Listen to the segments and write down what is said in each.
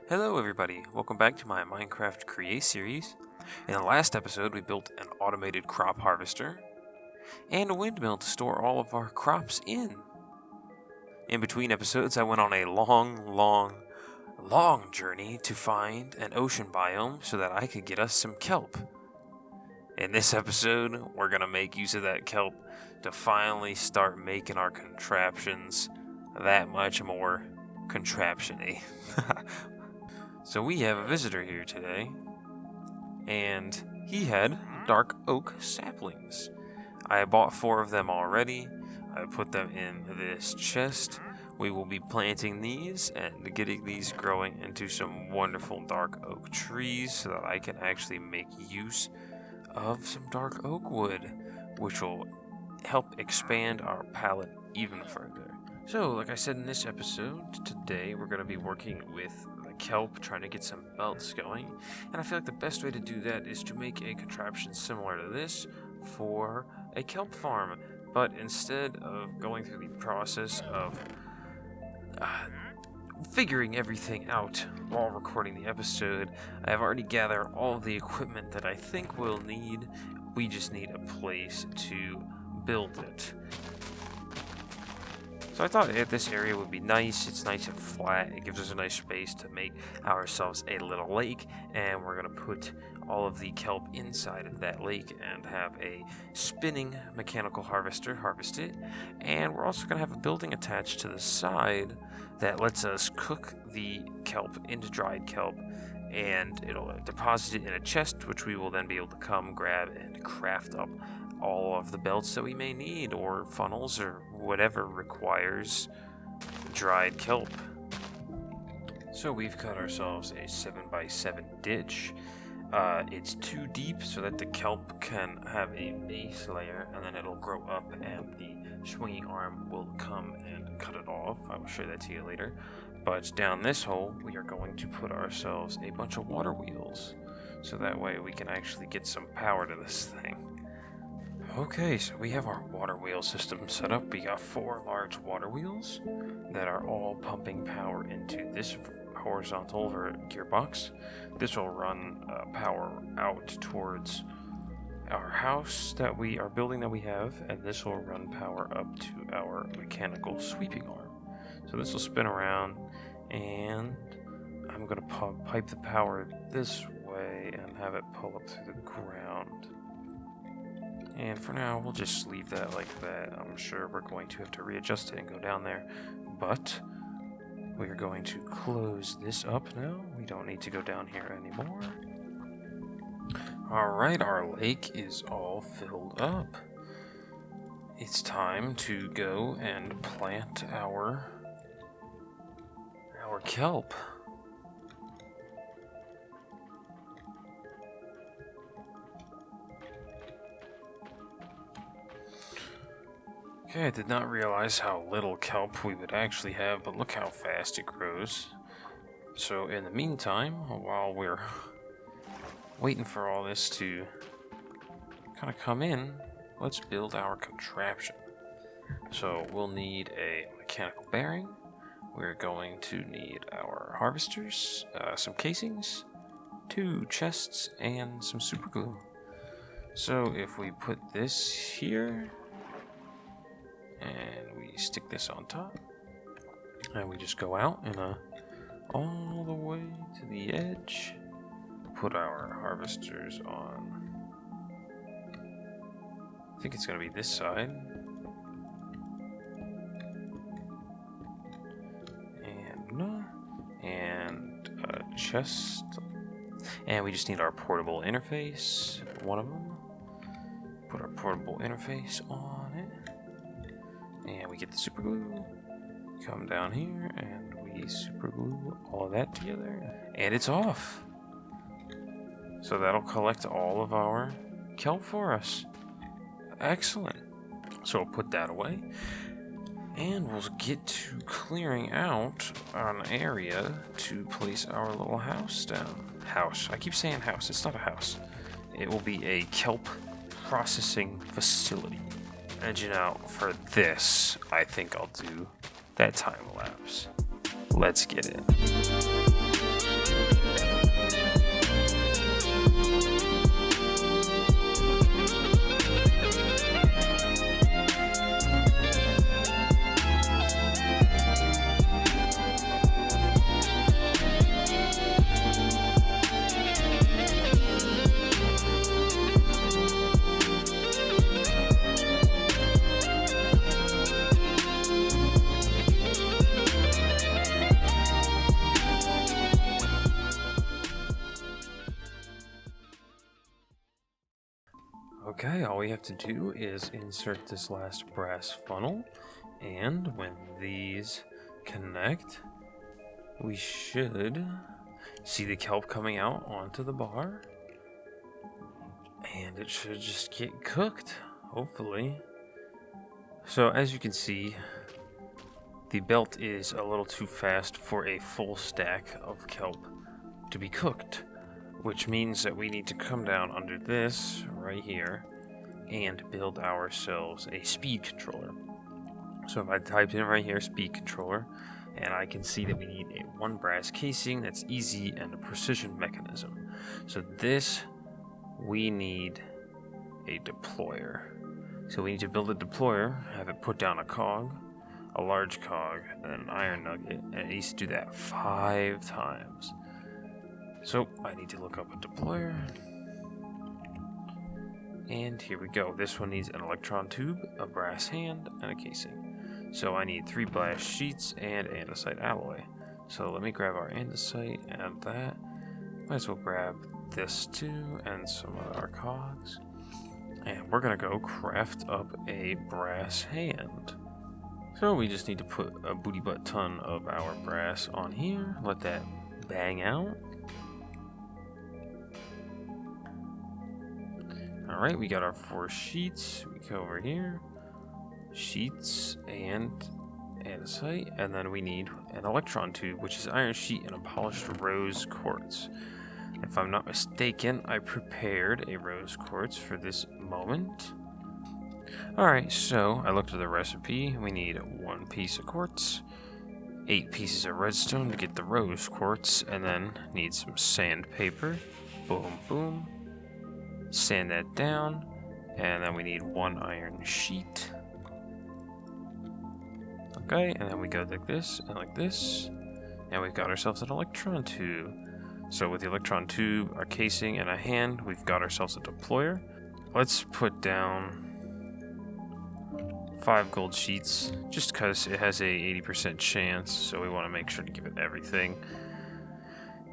Hello everybody, welcome back to my Minecraft Create series. In the last episode we built an automated crop harvester and a windmill to store all of our crops in. In between episodes I went on a long journey to find an ocean biome so that I could get us some kelp. In this episode we're going to make use of that kelp to finally start making our contraptions that much more contraption-y. So we have a visitor here today, and he had dark oak saplings. I bought 4 of them already. I put them in this chest. We will be planting these and getting these growing into some wonderful dark oak trees so that I can actually make use of some dark oak wood, which will help expand our palette even further. So, like I said in this episode, today we're going to be working with kelp, trying to get some belts going, and I feel like the best way to do that is to make a contraption similar to this for a kelp farm, but instead of going through the process of figuring everything out while recording the episode, I have already gathered all of the equipment that I think we'll need. We just need a place to build it. So I thought this area would be nice. It's nice and flat. It gives us a nice space to make ourselves a little lake. And we're going to put all of the kelp inside of that lake and have a spinning mechanical harvester harvest it. And we're also going to have a building attached to the side that lets us cook the kelp into dried kelp. And it'll deposit it in a chest, which we will then be able to come grab and craft up all of the belts that we may need, or funnels, or whatever requires dried kelp. So we've cut ourselves a 7x7 ditch. It's too deep so that the kelp can have a base layer, and then it'll grow up and the swinging arm will come and cut it off. I will show that to you later. But down this hole we are going to put ourselves a bunch of water wheels, so that way we can actually get some power to this thing. Okay, so we have our water wheel system set up. We got 4 large water wheels that are all pumping power into this horizontal gearbox. This will run power out towards our house that we are building that we have, and this will run power up to our mechanical sweeping arm. So this will spin around, and I'm going to pipe the power this way and have it pull up through the ground. And for now, we'll just leave that like that. I'm sure we're going to have to readjust it and go down there. But we are going to close this up now. We don't need to go down here anymore. Alright, our lake is all filled up. It's time to go and plant our kelp. Okay, I did not realize how little kelp we would actually have, but look how fast it grows. So in the meantime, while we're waiting for all this to kind of come in, let's build our contraption. So we'll need a mechanical bearing. We're going to need our harvesters, some casings, 2 chests, and some super glue. So if we put this here, and we stick this on top, and we just go out and all the way to the edge, put our harvesters on. I think it's going to be this side, and a chest, and we just need our portable interface, one of them. Put our portable interface on it. And we get the super glue, come down here, and we super glue all of that together, and it's off. So that'll collect all of our kelp for us. Excellent. So we'll put that away, and we'll get to clearing out an area to place our little house down. House. I keep saying house. It's not a house. It will be a kelp processing facility. And you know, for this, I think I'll do that time lapse. Let's get it. Okay, all we have to do is insert this last brass funnel, and when these connect, we should see the kelp coming out onto the bar, and it should just get cooked, hopefully. So as you can see, the belt is a little too fast for a full stack of kelp to be cooked, which means that we need to come down under this right here and build ourselves a speed controller. So if I type in right here speed controller, and I can see that we need a 1 brass casing that's easy and a precision mechanism. So this, we need a deployer. So we need to build a deployer, have it put down a cog, a large cog, and an iron nugget, and it needs to do that 5 times. So I need to look up a deployer, and here we go. This one needs an electron tube, a brass hand, and a casing. So I need 3 brass sheets and andesite alloy. So let me grab our andesite and that. Might as well grab this too and some of our cogs. And we're gonna go craft up a brass hand. So we just need to put a booty butt ton of our brass on here. Let that bang out. Alright, we got our 4 sheets. We go over here. Sheets and andesite. And then we need an electron tube, which is iron sheet and a polished rose quartz. If I'm not mistaken, I prepared a rose quartz for this moment. Alright, so I looked at the recipe. We need 1 piece of quartz, 8 pieces of redstone to get the rose quartz, and then need some sandpaper. Boom, boom. Sand that down, and then we need 1 iron sheet. Okay, and then we go like this and like this, and we've got ourselves an electron tube. So with the electron tube, our casing, and a hand, we've got ourselves a deployer. Let's put down 5 gold sheets, just because it has a 80% chance, so we want to make sure to give it everything.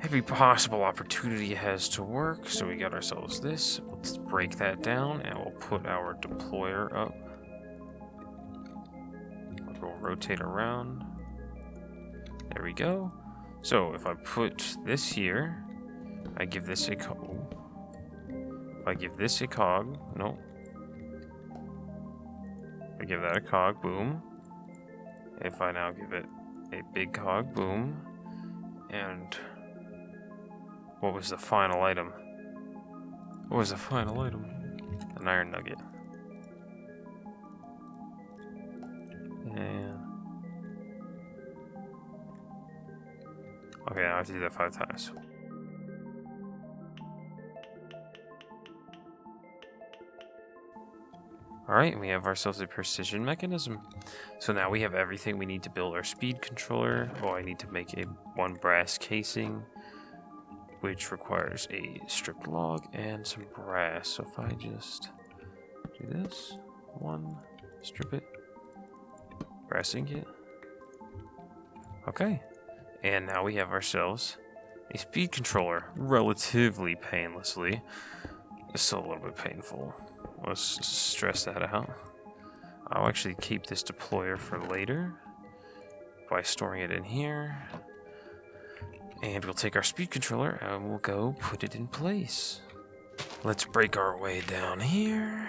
Every possible opportunity has to work, so we got ourselves this. Let's break that down, and we'll put our deployer up. We'll rotate around. There we go. So if I put this here, I give this a cog. If I give this a cog, no. I give that a cog, boom. If I now give it a big cog, boom. And what was the final item? What was the final item? An iron nugget. And okay, now I have to do that 5 times. Alright, we have ourselves a precision mechanism. So now we have everything we need to build our speed controller. Oh, I need to make a 1 brass casing, which requires a stripped log and some brass. So if I just do this, 1, strip it, brass ingot. Okay, and now we have ourselves a speed controller, relatively painlessly. It's still a little bit painful. Let's stress that out. I'll actually keep this deployer for later by storing it in here. And we'll take our speed controller and we'll go put it in place. Let's break our way down here.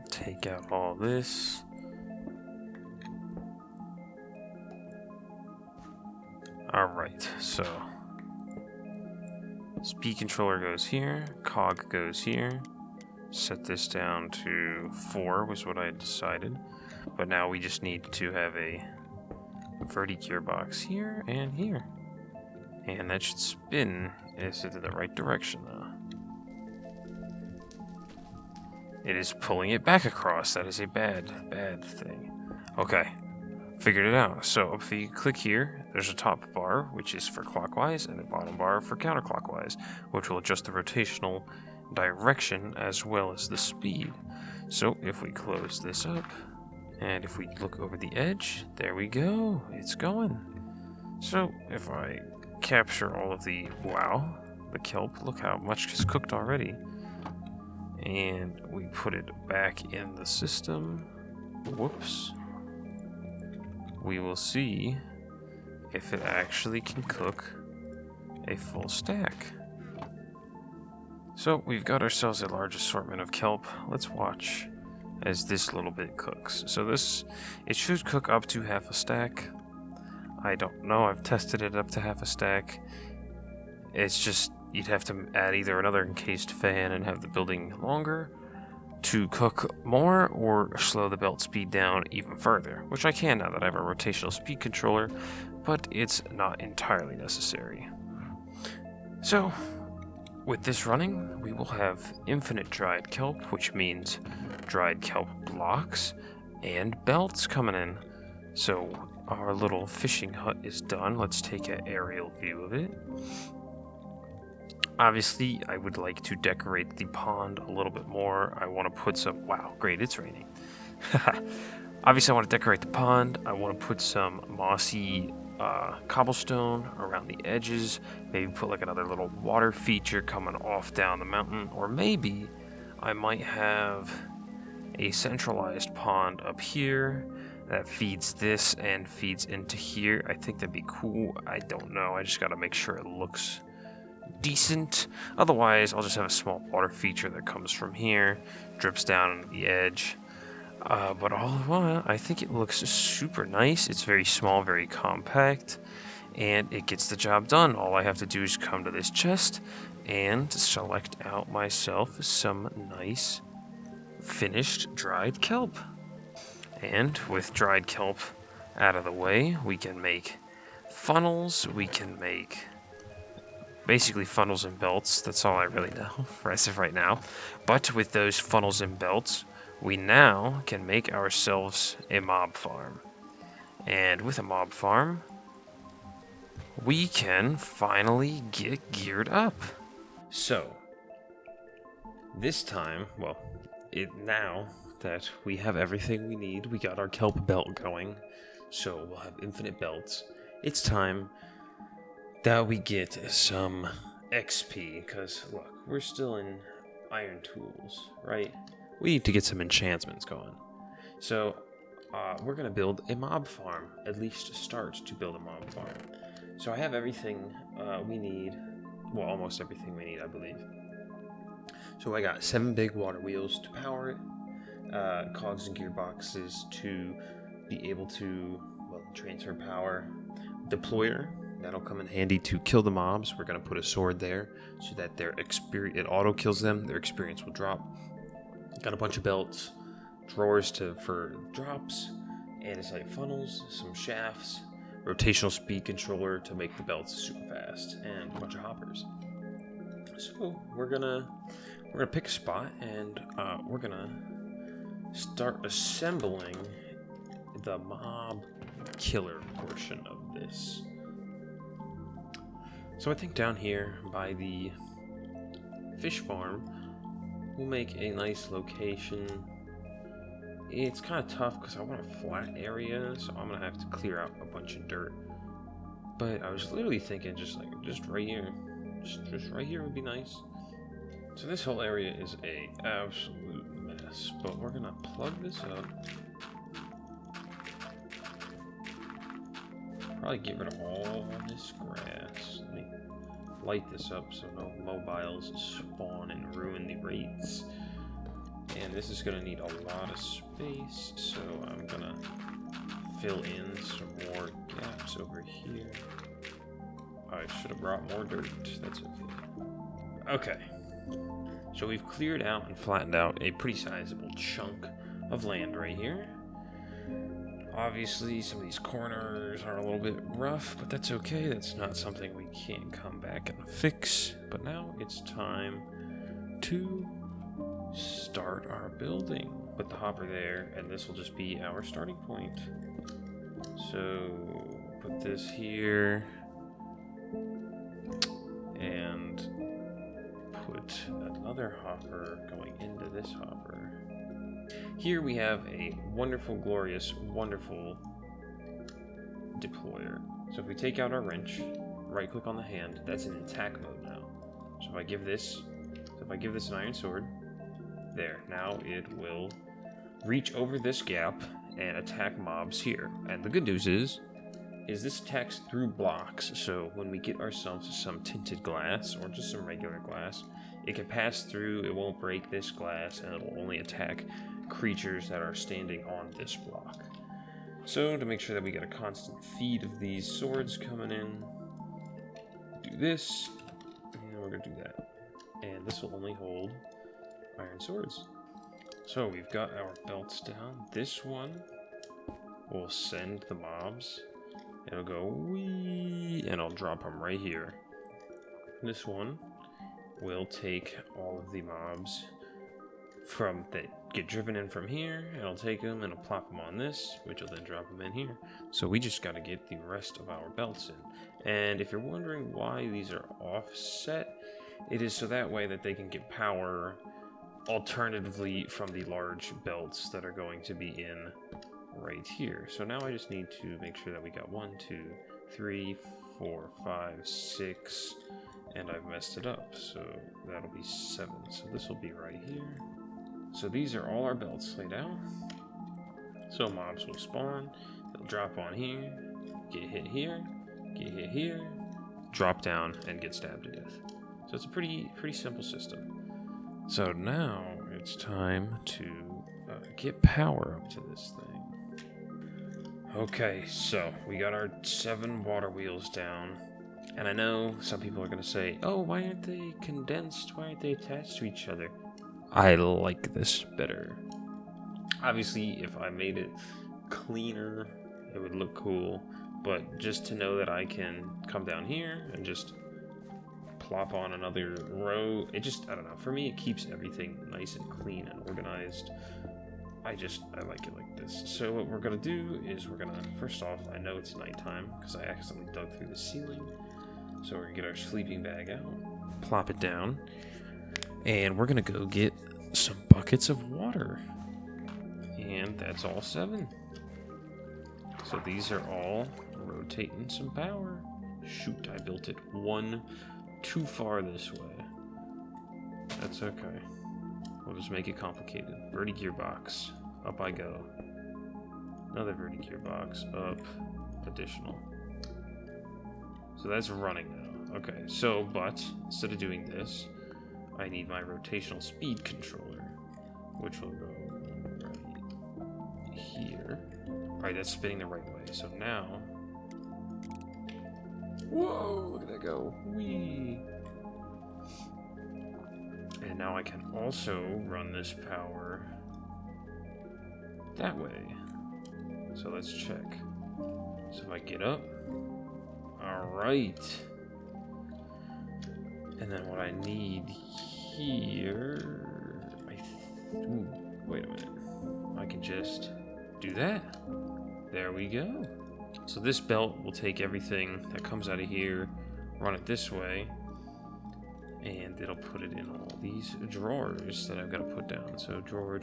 Take out all this. Alright, so speed controller goes here, cog goes here. Set this down to 4 was what I had decided. But now we just need to have a Verti gearbox here and here. And that should spin. Is it in the right direction though? It is pulling it back across. That is a bad thing. Okay, figured it out. So if you click here, there's a top bar, which is for clockwise, and a bottom bar for counterclockwise, which will adjust the rotational direction as well as the speed. So if we close this up, and if we look over the edge, there we go. It's going. So if I capture all of the, wow, the kelp, look how much is cooked already. and we put it back in the system. Whoops. We will see if it actually can cook a full stack. So we've got ourselves a large assortment of kelp. Let's watch as this little bit cooks. So it should cook up to half a stack. I don't know, I've tested it up to half a stack. It's just, you'd have to add either another encased fan and have the building longer to cook more, or slow the belt speed down even further, which I can now that I have a rotational speed controller, but it's not entirely necessary. So, with this running, we will have infinite dried kelp, which means dried kelp blocks and belts coming in. So, our little fishing hut is done. Let's take an aerial view of it. Obviously, I would like to decorate the pond a little bit more. I want to put some... Wow, great, it's raining. Obviously, I want to decorate the pond. I want to put some mossy cobblestone around the edges. Maybe put like another little water feature coming off down the mountain. Or maybe I might have a centralized pond up here that feeds this and feeds into here. I think that'd be cool. I don't know. I just got to make sure it looks decent. Otherwise, I'll just have a small water feature that comes from here, drips down on the edge. But all in all, I think it looks super nice. It's very small, very compact, and it gets the job done. All I have to do is come to this chest and select out myself some nice finished dried kelp. And with dried kelp out of the way, we can make funnels, we can make basically funnels and belts. That's all I really know for as of right now. But with those funnels and belts, we now can make ourselves a mob farm. And with a mob farm, we can finally get geared up. So, this time, well, now that we have everything we need, we got our kelp belt going, so we'll have infinite belts. It's time that we get some XP, because look, we're still in iron tools, right? We need to get some enchantments going. So we're going to build a mob farm, at least start to build a mob farm. So I have everything we need, well, almost everything we need, I believe. So I got 7 big water wheels to power it, cogs and gearboxes to be able to, well, transfer power, deployer. That'll come in handy to kill the mobs. We're going to put a sword there so that their experience, it auto kills them. Their experience will drop. Got a bunch of belts, drawers for drops, andesite funnels, some shafts, rotational speed controller to make the belts super fast, and a bunch of hoppers. So we're gonna pick a spot and we're gonna start assembling the mob killer portion of this. So I think down here by the fish farm, we'll make a nice location. It's kind of tough because I want a flat area, so I'm gonna have to clear out a bunch of dirt. But I was literally thinking just right here, just right here would be nice. So this whole area is a absolute mess, but we're gonna plug this up. Probably get rid of all this grass. Let me light this up so no mobiles spawn and ruin the rates. And this is gonna need a lot of space, so I'm gonna fill in some more gaps over here. I should have brought more dirt. That's okay. Okay. So we've cleared out and flattened out a pretty sizable chunk of land right here. Obviously, some of these corners are a little bit rough, but that's okay. That's not something we can't come back and fix. But now it's time to start our building. Put the hopper there, and this will just be our starting point. So, put this here, and put another hopper going into this hopper. Here we have a wonderful, glorious, wonderful deployer. So if we take out our wrench, right click on the hand, that's in attack mode now. So if I give this an iron sword, There, now it will reach over this gap and attack mobs here. And the good news is this attacks through blocks, so when we get ourselves some tinted glass, or just some regular glass, it can pass through, it won't break this glass, and it'll only attack creatures that are standing on this block. So, to make sure that we get a constant feed of these swords coming in, do this, and we're going to do that. And this will only hold iron swords. So, we've got our belts down. This one will send the mobs. It'll go wee, and I'll drop them right here. This one will take all of the mobs that get driven in from here, and I'll take them and I'll plop them on this, which will then drop them in here. So we just got to get the rest of our belts in. And if you're wondering why these are offset, it is so that way that they can get power alternatively from the large belts that are going to be in right here. So now I just need to make sure that we got 1, 2, 3, 4, 5, 6, and I've messed it up, so that'll be 7. So this will be right here. So these are all our belts laid out. So mobs will spawn, they'll drop on here, get hit here, get hit here, drop down, and get stabbed to death. So it's a pretty simple system. So now it's time to get power up to this thing. Okay, so we got our 7 water wheels down. And I know some people are going to say, oh, why aren't they condensed? Why aren't they attached to each other? I like this better. Obviously, if I made it cleaner, it would look cool. But just to know that I can come down here and just plop on another row, I don't know. For me, it keeps everything nice and clean and organized. I like it like this. So what we're going to do is we're going to, first off, I know it's nighttime because I accidentally dug through the ceiling. So we're going to get our sleeping bag out, plop it down, and we're going to go get some buckets of water. And that's all 7. So these are all rotating some power. Shoot, I built it 1 too far this way. That's okay. We'll just make it complicated. Verti gearbox. Up I go. Another verti gearbox. Up. Additional. So that's running now. Okay, so, but, instead of doing this, I need my rotational speed controller, which will go right here. Alright, that's spinning the right way. So now... Whoa, look at that go. Whee! And now I can also run this power that way. So let's check. So if I get up, alright. And then what I need here, ooh, wait a minute. I can just do that. There we go. So this belt will take everything that comes out of here, run it this way, and it'll put it in all these drawers that I've got to put down. So drawer.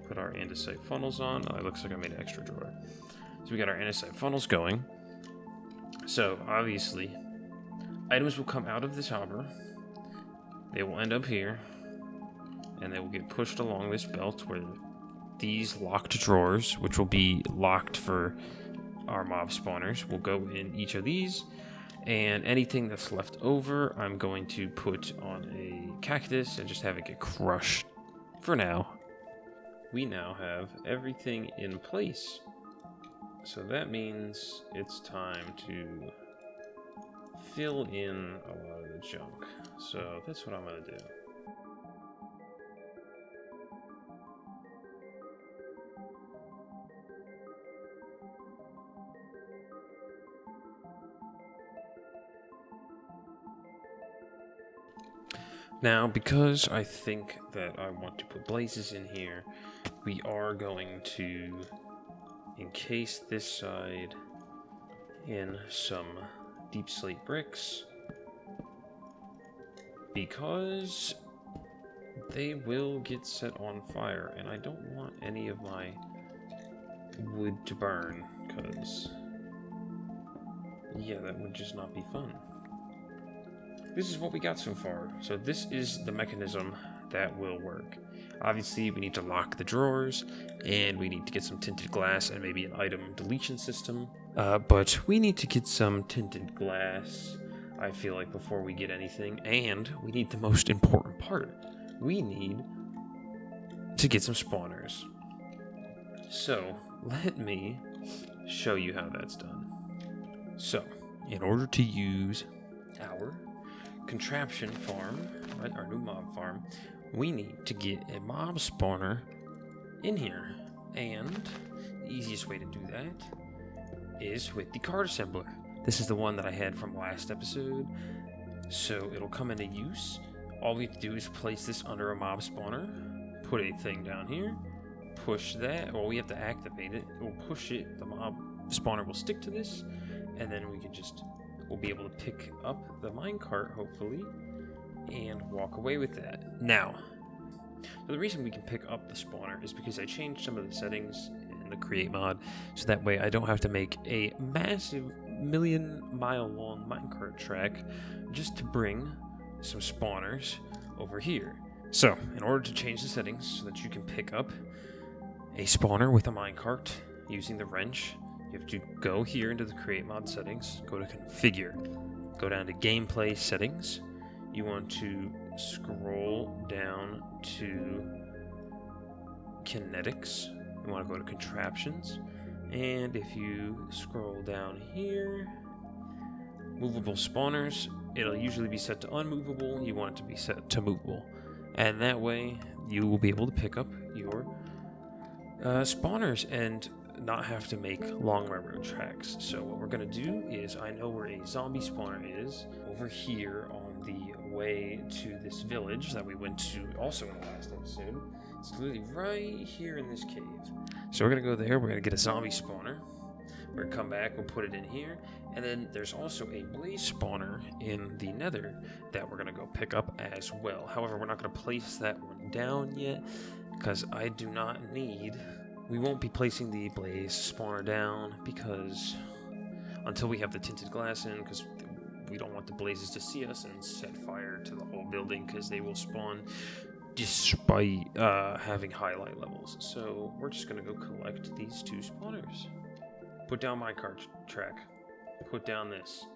Put our andesite funnels on. Oh, it looks like I made an extra drawer. So we got our andesite funnels going. So obviously, items will come out of this hopper. They will end up here, and they will get pushed along this belt where these locked drawers, which will be locked for our mob spawners, will go in each of these. And anything that's left over, I'm going to put on a cactus and just have it get crushed for now. We now have everything in place. So that means it's time to fill in a lot of the junk. So that's what I'm going to do. Now, because I think that I want to put blazes in here, we are going to encase this side in some deep slate bricks, because they will get set on fire, and I don't want any of my wood to burn, because, yeah, that would just not be fun. this is what we got so far. So this is the mechanism that will work. Obviously, we need to lock the drawers, and we need to get some tinted glass and maybe an item deletion system. But we need to get some tinted glass, I feel like, before we get anything. And we need the most important part. We need to get some spawners. So, let me show you how that's done. So, in order to use our contraption farm, right, our new mob farm, we need to get a mob spawner in here. And the easiest way to do that is with the card assembler. This is the one that I had from last episode. So it'll come into use. All we have to do is place this under a mob spawner, put a thing down here, push that. Well, we have to activate it. We'll push it. The mob spawner will stick to this, and then we'll be able to pick up the minecart, hopefully, and walk away with that. Now, the reason we can pick up the spawner is because I changed some of the settings in the create mod, so that way I don't have to make a massive million-mile-long minecart track just to bring some spawners over here. So, in order to change the settings so that you can pick up a spawner with a minecart using the wrench, you have to go here into the create mod settings, go to configure, go down to gameplay settings. You want to scroll down to kinetics. You want to go to contraptions, and if you scroll down here, movable spawners, it'll usually be set to unmovable. You want it to be set to movable, and that way you will be able to pick up your spawners and not have to make long railroad tracks. So what we're going to do is, I know where a zombie spawner is, over here on the way to this village that we went to also in the last episode. It's literally right here in this cave. So we're going to go there, we're going to get a zombie spawner. We're going to come back, we'll put it in here, and then there's also a blaze spawner in the nether that we're going to go pick up as well. However, we're not going to place that one down yet, because I do not need... We won't be placing the blaze spawner down because until we have the tinted glass in, because we don't want the blazes to see us and set fire to the whole building, because they will spawn despite having high light levels. So we're just going to go collect these two spawners. Put down my cart track. Put down this.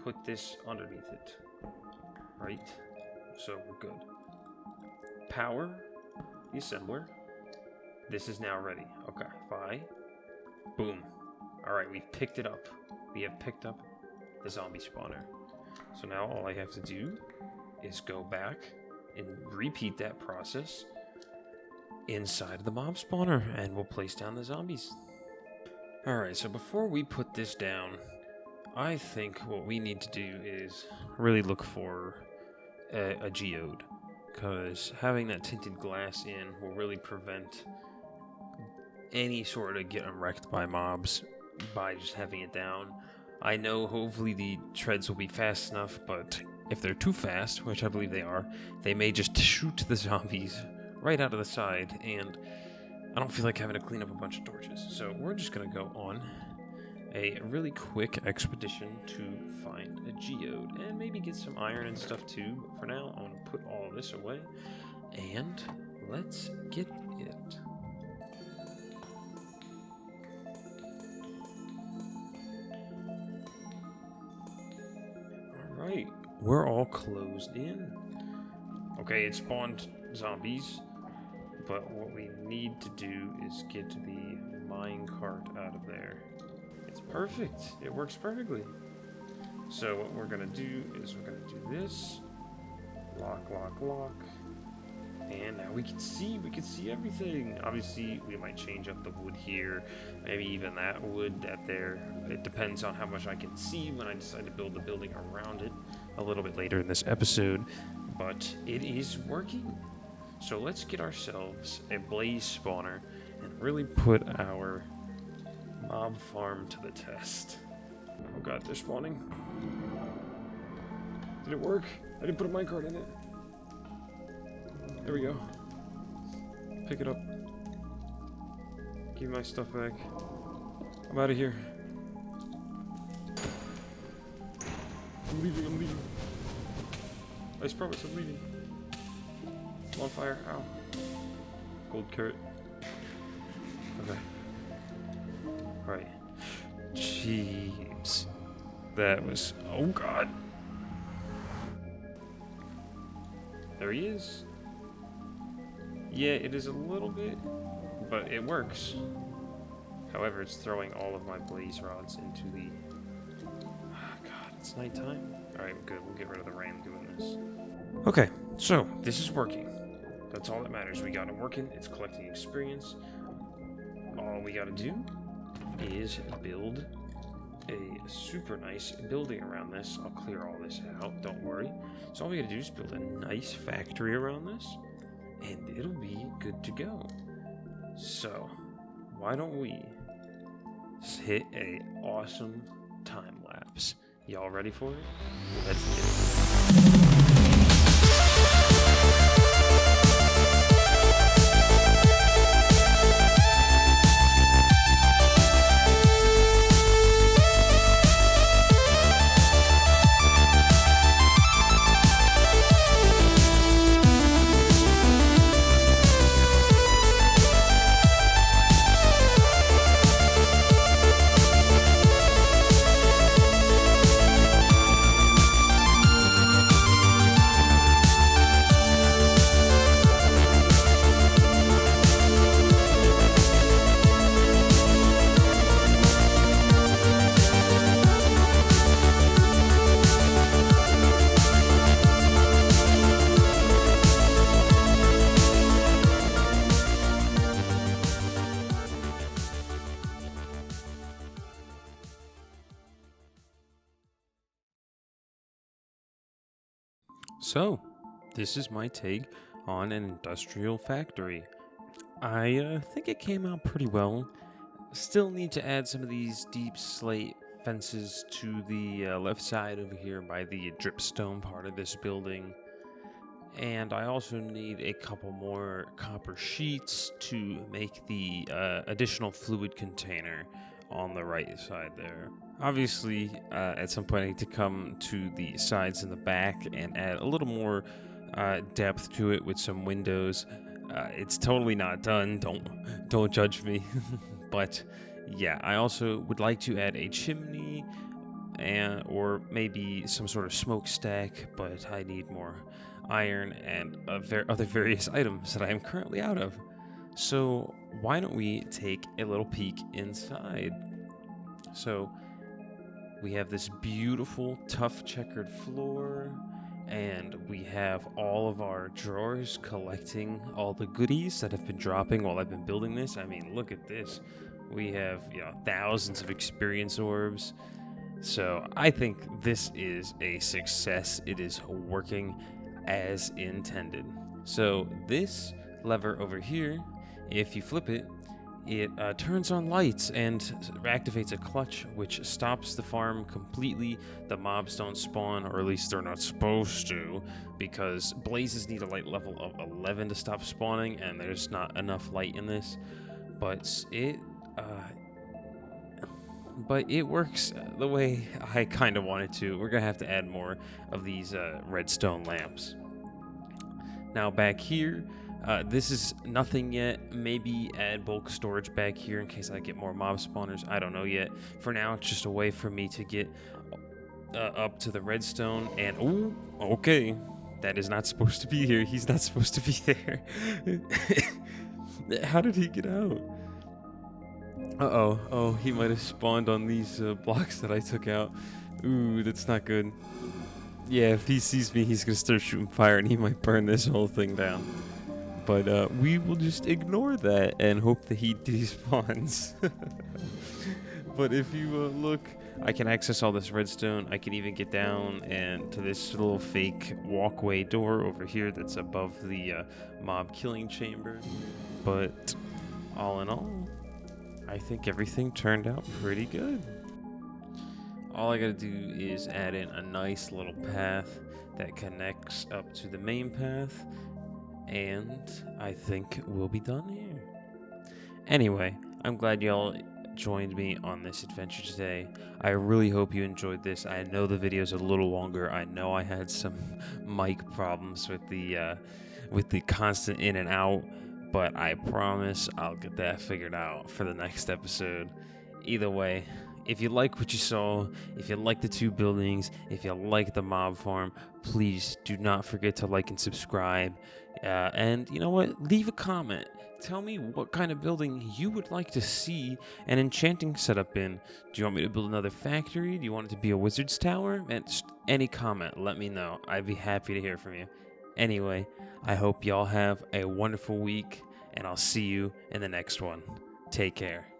Put this underneath it. Right? So we're good. Power the assembler. This is now ready. Okay, bye. Boom. Alright, we've picked it up. We have picked up the zombie spawner. So now all I have to do is go back and repeat that process inside of the mob spawner, and we'll place down the zombies. Alright, so before we put this down, I think what we need to do is really look for a geode, because having that tinted glass in will really prevent any sort of getting wrecked by mobs by just having it down. I know hopefully the treads will be fast enough, but if they're too fast, which I believe they are, they may just shoot the zombies right out of the side, and I don't feel like having to clean up a bunch of torches. So we're just going to go on a really quick expedition to find a geode and maybe get some iron and stuff too. But for now, I'm going to put all of this away, and let's get it. Alright, we're all closed in. Okay, it spawned zombies, but what we need to do is get the minecart out of there. It's perfect. It works perfectly. So what we're going to do is we're going to do this. Lock, lock, lock. And now we can see everything. Obviously, we might change up the wood here. Maybe even that wood that there. It depends on how much I can see when I decide to build the building around it a little bit later in this episode. But it is working. So let's get ourselves a blaze spawner and really put our mob farm to the test. Oh god, they're spawning. Did it work? I didn't put a minecart in it. There we go. Pick it up. Give my stuff back. I'm out of here. I'm leaving. I promise I'm bleeding. I'm on fire. Ow. Gold carrot. Okay. Right. Jeez. That was... Oh, God. There he is. Yeah, it is a little bit, but it works. However, it's throwing all of my blaze rods into the... Oh, God, it's nighttime. Alright, good. We'll get rid of the rain doing this. Okay, so this is working. That's all that matters. We got it working. It's collecting experience. All we gotta do is build a super nice building around this. I'll clear all this out, don't worry. So all we gotta do is build a nice factory around this, and it'll be good to go. So, why don't we just hit a awesome time lapse? Y'all ready for it? Let's do it. So, this is my take on an industrial factory. I think it came out pretty well. Still need to add some of these deep slate fences to the left side over here by the dripstone part of this building. And I also need a couple more copper sheets to make the additional fluid container on the right side there. Obviously, at some point I need to come to the sides and the back and add a little more depth to it with some windows. It's totally not done. Don't judge me. But yeah, I also would like to add a chimney or maybe some sort of smokestack, but I need more iron and other various items that I am currently out of. So why don't we take a little peek inside? So we have this beautiful, tough checkered floor, and we have all of our drawers collecting all the goodies that have been dropping while I've been building this. I mean, look at this. We have, thousands of experience orbs. So I think this is a success. It is working as intended. So this lever over here, if you flip it, it turns on lights and activates a clutch, which stops the farm completely. The mobs don't spawn, or at least they're not supposed to, because blazes need a light level of 11 to stop spawning, and there's not enough light in this. But it works the way I kind of want it to. We're going to have to add more of these redstone lamps. Now back here, this is nothing yet. Maybe add bulk storage back here in case I get more mob spawners. I don't know yet. For now, it's just a way for me to get up to the redstone. And, ooh, okay. That is not supposed to be here. He's not supposed to be there. How did he get out? Uh-oh. Oh, he might have spawned on these blocks that I took out. Ooh, that's not good. Yeah, if he sees me, he's gonna start shooting fire and he might burn this whole thing down. But we will just ignore that and hope that he despawns. But if you look, I can access all this redstone. I can even get down and to this little fake walkway door over here that's above the mob killing chamber. But all in all, I think everything turned out pretty good. All I gotta do is add in a nice little path that connects up to the main path, and I think we'll be done here. Anyway, I'm glad y'all joined me on this adventure today. I really hope you enjoyed this. I know the video's a little longer. I know I had some mic problems with the constant in and out, but I promise I'll get that figured out for the next episode. Either way, if you like what you saw, if you like the 2 buildings, if you like the mob farm, please do not forget to like and subscribe. And you know what? Leave a comment. Tell me what kind of building you would like to see an enchanting setup in. Do you want me to build another factory? Do you want it to be a wizard's tower? And just any comment, let me know. I'd be happy to hear from you. Anyway, I hope y'all have a wonderful week, and I'll see you in the next one. Take care.